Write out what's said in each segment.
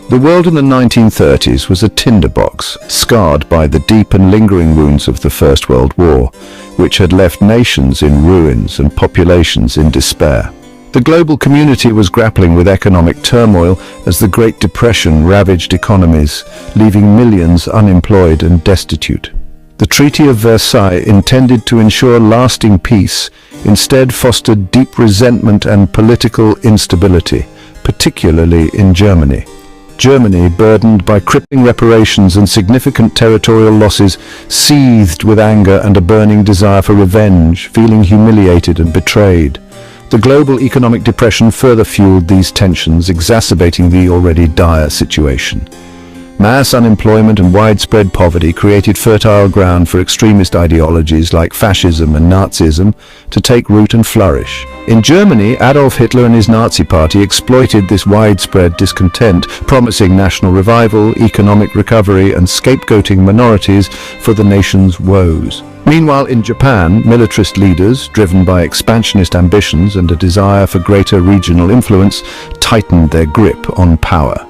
The world in the 1930s was a tinderbox, scarred by the deep and lingering wounds of the First World War, which had left nations in ruins and populations in despair. The global community was grappling with economic turmoil as the Great Depression ravaged economies, leaving millions unemployed and destitute. The Treaty of Versailles, intended to ensure lasting peace, instead fostered deep resentment and political instability, particularly in Germany. Germany, burdened by crippling reparations and significant territorial losses, seethed with anger and a burning desire for revenge, feeling humiliated and betrayed. The global economic depression further fueled these tensions, exacerbating the already dire situation. Mass unemployment and widespread poverty created fertile ground for extremist ideologies like fascism and Nazism to take root and flourish. In Germany, Adolf Hitler and his Nazi party exploited this widespread discontent, promising national revival, economic recovery, and scapegoating minorities for the nation's woes. Meanwhile, in Japan, militarist leaders, driven by expansionist ambitions and a desire for greater regional influence, tightened their grip on power.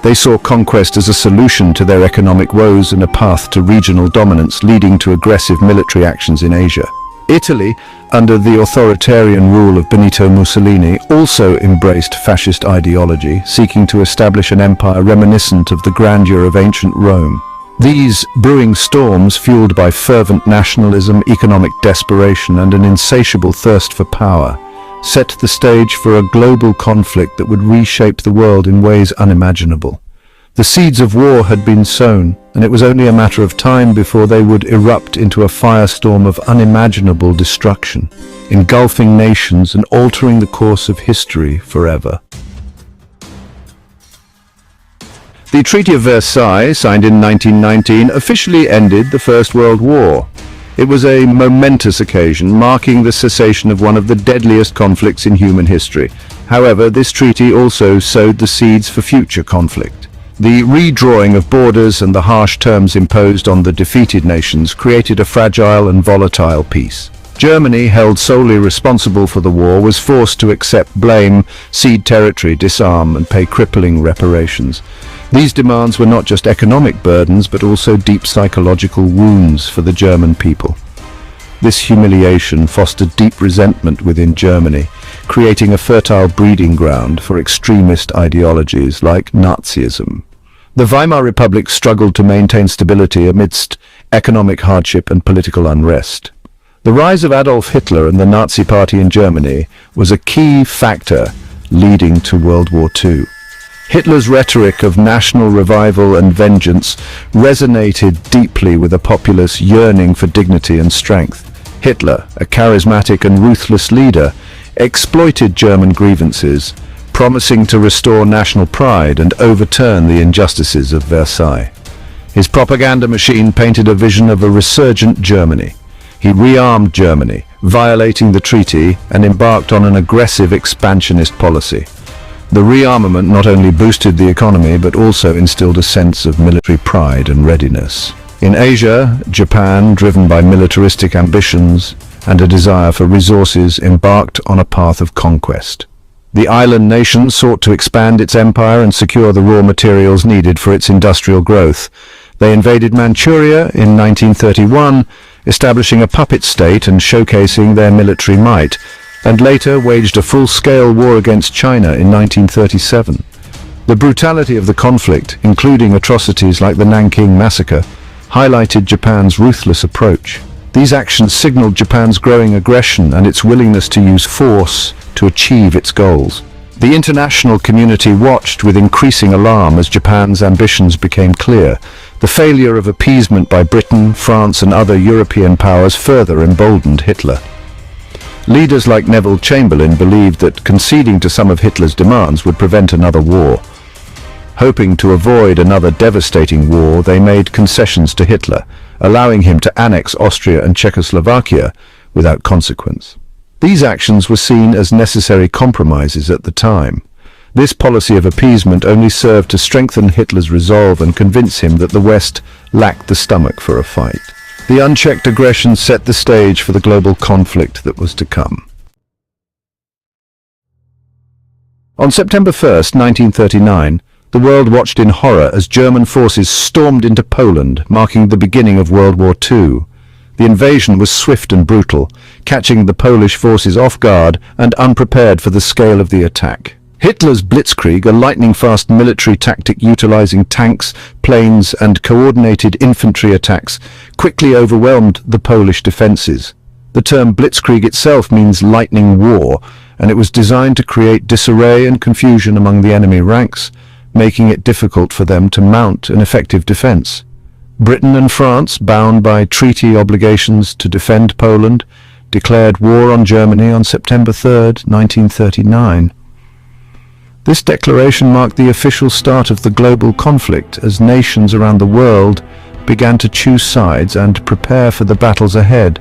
They saw conquest as a solution to their economic woes and a path to regional dominance, leading to aggressive military actions in Asia. Italy, under the authoritarian rule of Benito Mussolini, also embraced fascist ideology, seeking to establish an empire reminiscent of the grandeur of ancient Rome. These brewing storms, fueled by fervent nationalism, economic desperation, and an insatiable thirst for power, set the stage for a global conflict that would reshape the world in ways unimaginable. The seeds of war had been sown, and it was only a matter of time before they would erupt into a firestorm of unimaginable destruction, engulfing nations and altering the course of history forever. The Treaty of Versailles, signed in 1919, officially ended the First World War. It was a momentous occasion, marking the cessation of one of the deadliest conflicts in human history. However, this treaty also sowed the seeds for future conflict. The redrawing of borders and the harsh terms imposed on the defeated nations created a fragile and volatile peace. Germany, held solely responsible for the war, was forced to accept blame, cede territory, disarm, and pay crippling reparations. These demands were not just economic burdens, but also deep psychological wounds for the German people. This humiliation fostered deep resentment within Germany, creating a fertile breeding ground for extremist ideologies like Nazism. The Weimar Republic struggled to maintain stability amidst economic hardship and political unrest. The rise of Adolf Hitler and the Nazi Party in Germany was a key factor leading to World War II. Hitler's rhetoric of national revival and vengeance resonated deeply with a populace yearning for dignity and strength. Hitler, a charismatic and ruthless leader, exploited German grievances, promising to restore national pride and overturn the injustices of Versailles. His propaganda machine painted a vision of a resurgent Germany. He rearmed Germany, violating the treaty, and embarked on an aggressive expansionist policy. The rearmament not only boosted the economy but also instilled a sense of military pride and readiness. In Asia, Japan, driven by militaristic ambitions and a desire for resources, embarked on a path of conquest. The island nation sought to expand its empire and secure the raw materials needed for its industrial growth. They invaded Manchuria in 1931, establishing a puppet state and showcasing their military might, and later waged a full-scale war against China in 1937. The brutality of the conflict, including atrocities like the Nanking Massacre, highlighted Japan's ruthless approach. These actions signaled Japan's growing aggression and its willingness to use force to achieve its goals. The international community watched with increasing alarm as Japan's ambitions became clear. The failure of appeasement by Britain, France, and other European powers further emboldened Hitler. Leaders like Neville Chamberlain believed that conceding to some of Hitler's demands would prevent another war. Hoping to avoid another devastating war, they made concessions to Hitler, allowing him to annex Austria and Czechoslovakia without consequence. These actions were seen as necessary compromises at the time. This policy of appeasement only served to strengthen Hitler's resolve and convince him that the West lacked the stomach for a fight. The unchecked aggression set the stage for the global conflict that was to come. On September 1, 1939, The world watched in horror as German forces stormed into Poland, marking the beginning of World War II. The invasion was swift and brutal, catching the Polish forces off guard and unprepared for the scale of the attack. Hitler's Blitzkrieg, a lightning-fast military tactic utilizing tanks, planes and coordinated infantry attacks, quickly overwhelmed the Polish defenses. The term Blitzkrieg itself means lightning war, and it was designed to create disarray and confusion among the enemy ranks, making it difficult for them to mount an effective defense. Britain and France, bound by treaty obligations to defend Poland, declared war on Germany on September 3, 1939. This declaration marked the official start of the global conflict as nations around the world began to choose sides and prepare for the battles ahead.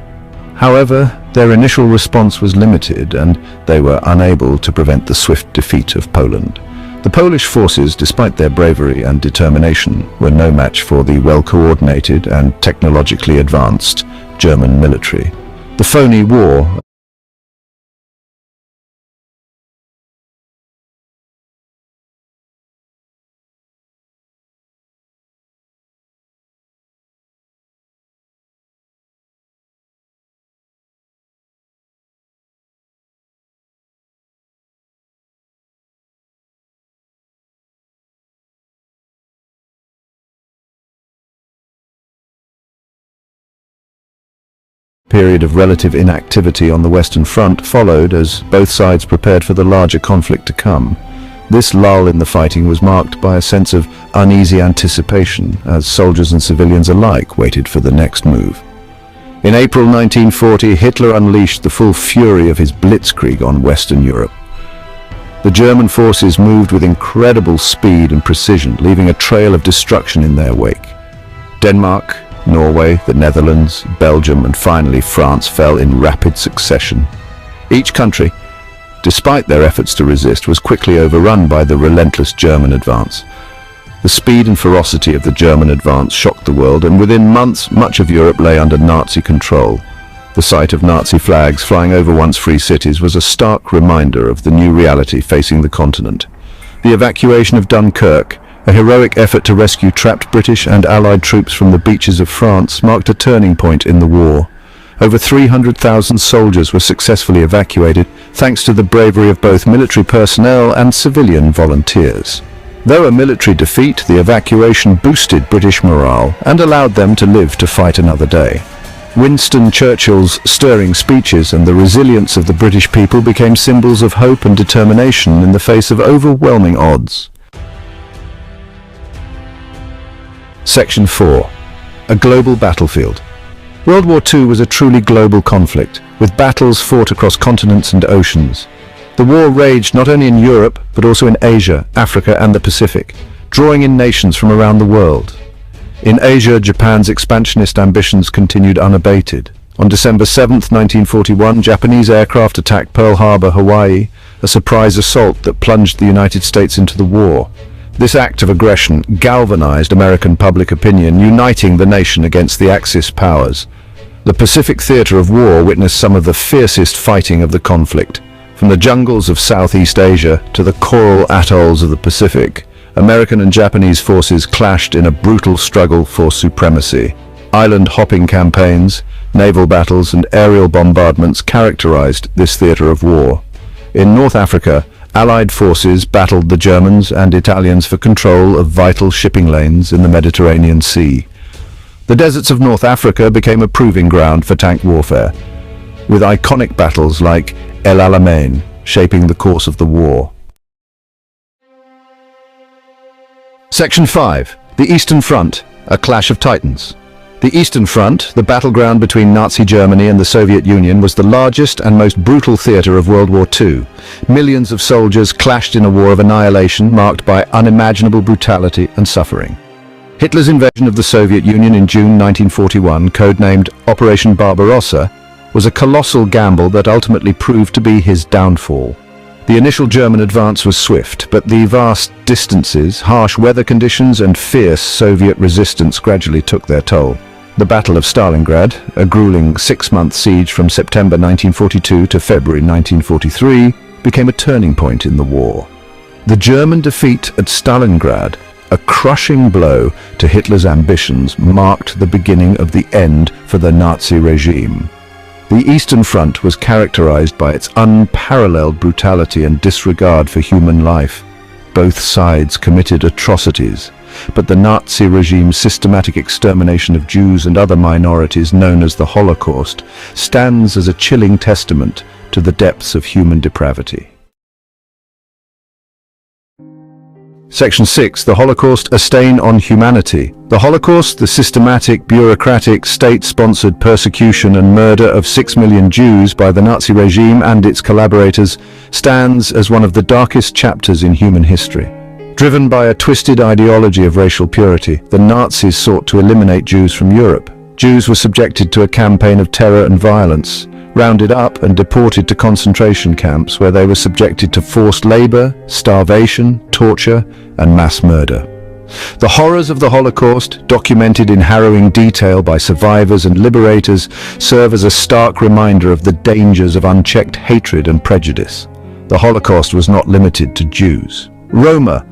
However, their initial response was limited and they were unable to prevent the swift defeat of Poland. The Polish forces, despite their bravery and determination, were no match for the well-coordinated and technologically advanced German military. The phony war period of relative inactivity on the Western Front followed as both sides prepared for the larger conflict to come. This lull in the fighting was marked by a sense of uneasy anticipation as soldiers and civilians alike waited for the next move. In April 1940, Hitler unleashed the full fury of his Blitzkrieg on Western Europe. The German forces moved with incredible speed and precision, leaving a trail of destruction in their wake. Denmark, Norway, the Netherlands, Belgium, and finally France fell in rapid succession. Each country, despite their efforts to resist, was quickly overrun by the relentless German advance. The speed and ferocity of the German advance shocked the world, and within months, much of Europe lay under Nazi control. The sight of Nazi flags flying over once free cities was a stark reminder of the new reality facing the continent. The evacuation of Dunkirk, a heroic effort to rescue trapped British and Allied troops from the beaches of France, marked a turning point in the war. Over 300,000 soldiers were successfully evacuated, thanks to the bravery of both military personnel and civilian volunteers. Though a military defeat, the evacuation boosted British morale and allowed them to live to fight another day. Winston Churchill's stirring speeches and the resilience of the British people became symbols of hope and determination in the face of overwhelming odds. Section 4. A global battlefield. World War II was a truly global conflict, with battles fought across continents and oceans. The war raged not only in Europe, but also in Asia, Africa, and the Pacific, drawing in nations from around the world. In Asia, Japan's expansionist ambitions continued unabated. On December 7, 1941, Japanese aircraft attacked Pearl Harbor, Hawaii, a surprise assault that plunged the United States into the war. This act of aggression galvanized American public opinion, uniting the nation against the Axis powers. The Pacific theater of war witnessed some of the fiercest fighting of the conflict. From the jungles of Southeast Asia to the coral atolls of the Pacific, American and Japanese forces clashed in a brutal struggle for supremacy. Island hopping campaigns, naval battles, and aerial bombardments characterized this theater of war. In North Africa, Allied forces battled the Germans and Italians for control of vital shipping lanes in the Mediterranean Sea. The deserts of North Africa became a proving ground for tank warfare, with iconic battles like El Alamein shaping the course of the war. Section 5. The Eastern Front, a clash of titans. The Eastern Front, the battleground between Nazi Germany and the Soviet Union, was the largest and most brutal theater of World War II. Millions of soldiers clashed in a war of annihilation marked by unimaginable brutality and suffering. Hitler's invasion of the Soviet Union in June 1941, codenamed Operation Barbarossa, was a colossal gamble that ultimately proved to be his downfall. The initial German advance was swift, but the vast distances, harsh weather conditions, and fierce Soviet resistance gradually took their toll. The Battle of Stalingrad, a grueling 6-month siege from September 1942 to February 1943, became a turning point in the war. The German defeat at Stalingrad, a crushing blow to Hitler's ambitions, marked the beginning of the end for the Nazi regime. The Eastern Front was characterized by its unparalleled brutality and disregard for human life. Both sides committed atrocities, but the Nazi regime's systematic extermination of Jews and other minorities, known as the Holocaust, stands as a chilling testament to the depths of human depravity. Section 6. The Holocaust, a stain on humanity. The Holocaust, the systematic, bureaucratic, state-sponsored persecution and murder of 6 million Jews by the Nazi regime and its collaborators, stands as one of the darkest chapters in human history. Driven by a twisted ideology of racial purity, the Nazis sought to eliminate Jews from Europe. Jews were subjected to a campaign of terror and violence, rounded up and deported to concentration camps where they were subjected to forced labor, starvation, torture, and mass murder. The horrors of the Holocaust, documented in harrowing detail by survivors and liberators, serve as a stark reminder of the dangers of unchecked hatred and prejudice. The Holocaust was not limited to Jews. Roma,